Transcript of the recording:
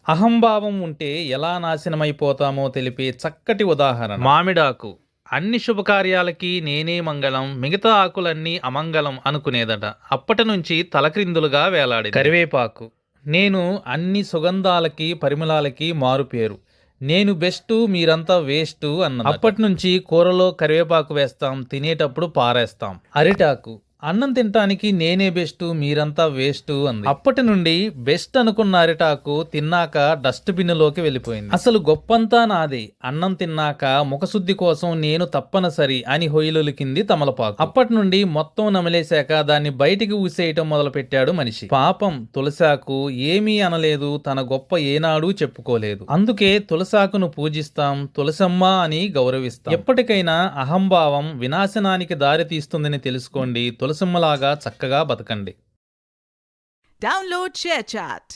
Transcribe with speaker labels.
Speaker 1: అహంభావం ఉంటే ఎలా నాశనమైపోతామో తెలిపే చక్కటి ఉదాహరణ మామిడాకు. అన్ని శుభకార్యాలకి నేనే మంగళం, మిగతా ఆకులన్నీ అమంగళం అనుకునేదట. అప్పటి నుంచి తలక్రిందులుగా వేలాడి. కరివేపాకు. నేను అన్ని సుగంధాలకి పరిమళాలకి మారుపేరు, నేను బెస్టు మీరంతా వేస్టు అన్నది. అప్పటి నుంచి కూరలో కరివేపాకు వేస్తాం, తినేటప్పుడు పారేస్తాం. అరిటాకు. అన్నం తినటానికి నేనే బెస్ట్ మీరంతా వేస్ట్ అంది. అప్పటి నుండి బెస్ట్ అనుకున్న అరిటాకు తిన్నాక డస్ట్ బిన్లోకి వెళ్ళిపోయింది. అసలు గొప్పంతా నాదే, అన్నం తిన్నాక ముఖశుద్ధి కోసం నేను తప్పనిసరి అని హొయిలులికింది తమలపాకు. అప్పటి నుండి మొత్తం నమిలేశాక దాన్ని బయటికి ఊసేయటం మొదలు పెట్టాడు మనిషి. పాపం తులసాకు ఏమీ అనలేదు, తన గొప్ప ఏనాడూ చెప్పుకోలేదు. అందుకే తులసాకును పూజిస్తాం, తులసమ్మ అని గౌరవిస్తాం. ఎప్పటికైనా అహంభావం వినాశనానికి దారి తీస్తుందని తెలుసుకోండి. తులసమ్మలాగా చక్కగా బతకండి.
Speaker 2: Download ShareChat.